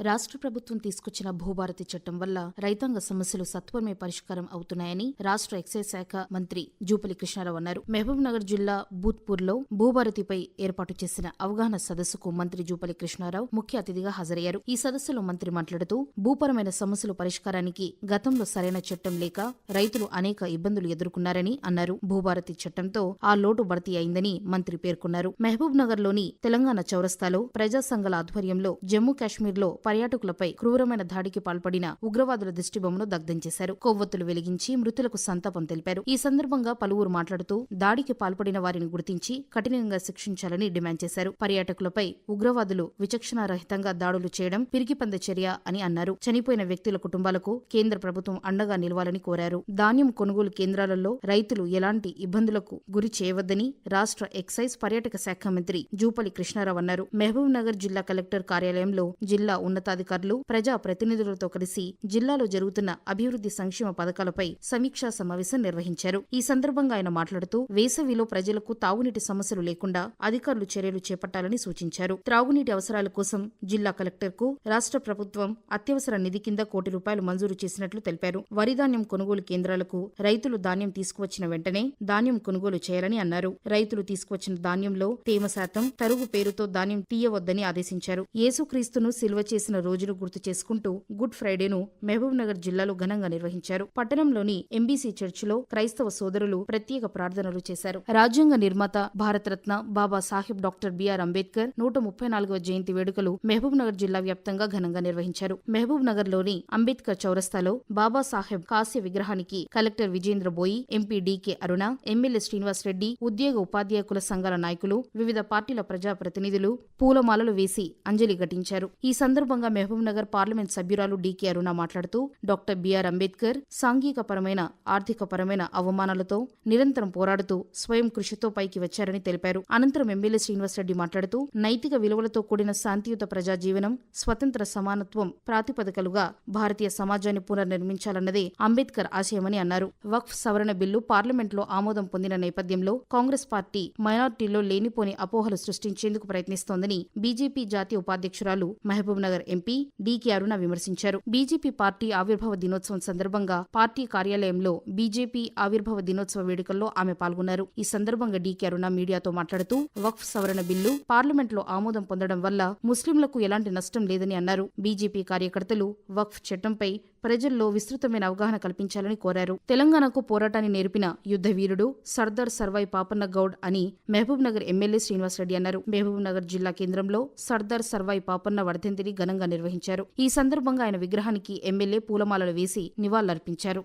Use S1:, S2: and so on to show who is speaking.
S1: రాష్ట్ర ప్రభుత్వం తీసుకొచ్చిన భూభారతి చట్టం వల్ల రైతాంగ సమస్యలు సత్వరమే పరిష్కారం అవుతున్నాయని రాష్ట్ర ఎక్సైజ్ శాఖ మంత్రి జూపల్లి కృష్ణారావు అన్నారు. మహబూబ్ నగర్ జిల్లా బూత్పూర్లో భూభారతిపై ఏర్పాటు చేసిన అవగాహన సదస్సుకు మంత్రి జూపల్లి కృష్ణారావు ముఖ్య అతిథిగా హాజరయ్యారు. ఈ సదస్సులో మంత్రి మాట్లాడుతూ భూపరమైన సమస్యల పరిష్కారానికి గతంలో సరైన చట్టం లేక రైతులు అనేక ఇబ్బందులు ఎదుర్కొన్నారని అన్నారు. భూభారతి చట్టంతో ఆ లోటు భర్తీ అయిందని మంత్రి పేర్కొన్నారు. మహబూబ్ నగర్ లోని తెలంగాణ చౌరస్తాలో ప్రజా సంఘాల ఆధ్వర్యంలో జమ్మూ కాశ్మీర్లో పర్యాటకులపై క్రూరమైన దాడికి పాల్పడిన ఉగ్రవాదుల దిష్టిబొమ్మను దగ్ధం చేశారు. కొవ్వొత్తులు వెలిగించి మృతులకు సంతాపం తెలిపారు. ఈ సందర్భంగా పలువురు మాట్లాడుతూ దాడికి పాల్పడిన వారిని గుర్తించి కఠినంగా శిక్షించాలని డిమాండ్ చేశారు. పర్యాటకులపై ఉగ్రవాదులు విచక్షణారహితంగా దాడులు చేయడం పిరికిపంద చర్య అని అన్నారు. చనిపోయిన వ్యక్తుల కుటుంబాలకు కేంద్ర ప్రభుత్వం అండగా నిలవాలని కోరారు. ధాన్యం కొనుగోలు కేంద్రాలలో రైతులు ఎలాంటి ఇబ్బందులకు గురి చేయవద్దని రాష్ట్ర ఎక్సైజ్ పర్యాటక శాఖ మంత్రి జూపల్లి కృష్ణారావు అన్నారు. మహబూబ్ నగర్ జిల్లా కలెక్టర్ కార్యాలయంలో జిల్లా ఉన్నతాధికారులు ప్రజా ప్రతినిధులతో కలిసి జిల్లాలో జరుగుతున్న అభివృద్ధి సంక్షేమ పథకాలపై సమీక్షా సమావేశం నిర్వహించారు. ఈ సందర్భంగా ఆయన మాట్లాడుతూ వేసవిలో ప్రజలకు తాగునీటి సమస్యలు లేకుండా అధికారులు చర్యలు చేపట్టాలని సూచించారు. త్రాగునీటి అవసరాల కోసం జిల్లా కలెక్టర్కు రాష్ట్ర ప్రభుత్వం అత్యవసర నిధి కింద ₹1 కోటి మంజూరు చేసినట్లు తెలిపారు. వరి ధాన్యం కొనుగోలు కేంద్రాలకు రైతులు ధాన్యం తీసుకువచ్చిన వెంటనే ధాన్యం కొనుగోలు చేయాలని అన్నారు. రైతులు తీసుకువచ్చిన ధాన్యంలో తేమ శాతం, తరుగు పేరుతో ధాన్యం తీయవద్దని ఆదేశించారు. యేసుక్రీస్తును సిలువ చేసిన రోజును గుర్తు చేసుకుంటూ గుడ్ ఫ్రైడేను మహబూబ్ నగర్ జిల్లాలో ఘనంగా నిర్వహించారు. పట్టణంలోని ఎంబీసీ చర్చిలో క్రైస్తవ సోదరులు ప్రత్యేక ప్రార్థనలు చేశారు. రాజ్యాంగ నిర్మాత భారతరత్న బాబా సాహెబ్ డాక్టర్ బిఆర్ అంబేద్కర్ 134వ జయంతి వేడుకలు మహబూబ్ నగర్ జిల్లా వ్యాప్తంగా ఘనంగా నిర్వహించారు. మహబూబ్ నగర్ లోని అంబేద్కర్ చౌరస్తాలో బాబా సాహెబ్ కాస్య విగ్రహానికి కలెక్టర్ విజేంద్ర బోయి, ఎంపీ డీకే అరుణ, ఎమ్మెల్యే శ్రీనివాస్ రెడ్డి, ఉద్యోగ ఉపాధ్యాయ కుల సంఘాల నాయకులు, వివిధ పార్టీల ప్రజాప్రతినిధులు పూలమాలలు వేసి అంజలి ఘటించారు. ఈ సందర్భంగా మహబూబ్ నగర్ పార్లమెంట్ సభ్యురాలు డీకే అరుణ మాట్లాడుతూ డాక్టర్ బిఆర్ అంబేద్కర్ సాంఘికపరమైన, ఆర్థికపరమైన అవమానాలతో నిరంతరం పోరాడుతూ స్వయం కృషితో పైకి వచ్చారని తెలిపారు. అనంతరం ఎమ్మెల్యే శ్రీనివాసరెడ్డి మాట్లాడుతూ నైతిక విలువలతో కూడిన శాంతియుత ప్రజాజీవనం, స్వతంత్ర సమానత్వం ప్రాతిపదికలుగా భారతీయ సమాజాన్ని పునర్నిర్మించాలన్నదే అంబేద్కర్ ఆశయమని అన్నారు. వక్ఫ్ సవరణ బిల్లు పార్లమెంట్లో ఆమోదం పొందిన నేపథ్యంలో కాంగ్రెస్ పార్టీ మైనార్టీల్లో లేనిపోని అపోహలు సృష్టించేందుకు ప్రయత్నిస్తోందని బీజేపీ జాతీయ ఉపాధ్యక్షురాలు మహబూబ్ నగర్ ఎంపీ డీకే అరుణ విమర్శించారు. బీజేపీ పార్టీ ఆవిర్భావ దినోత్సవం సందర్భంగా పార్టీ కార్యాలయంలో బీజేపీ ఆవిర్భావ దినోత్సవ వేడుకల్లో ఆమె పాల్గొన్నారు. ఈ సందర్భంగా డీకే అరుణ మీడియాతో మాట్లాడుతూ వక్ఫ్ సవరణ బిల్లు పార్లమెంట్లో ఆమోదం పొందడం వల్ల ముస్లింలకు ఎలాంటి నష్టం లేదని అన్నారు. బీజేపీ కార్యకర్తలు వక్ఫ్ చట్టంపై ప్రజల్లో విస్తృతమైన అవగాహన కల్పించాలని కోరారు. తెలంగాణకు పోరాటాన్ని నేర్పిన యుద్ధ వీరుడు సర్దార్ సర్వాయి పాపన్న గౌడ్ అని మహబూబ్ నగర్ ఎమ్మెల్యే శ్రీనివాసరెడ్డి అన్నారు. మహబూబ్ నగర్ జిల్లా కేంద్రంలో సర్దార్ సర్వాయి పాపన్న వర్ధంతిని ఘనంగా నిర్వహించారు. ఈ సందర్భంగా ఆయన విగ్రహానికి ఎమ్మెల్యే పూలమాలలు వేసి నివాళులర్పించారు.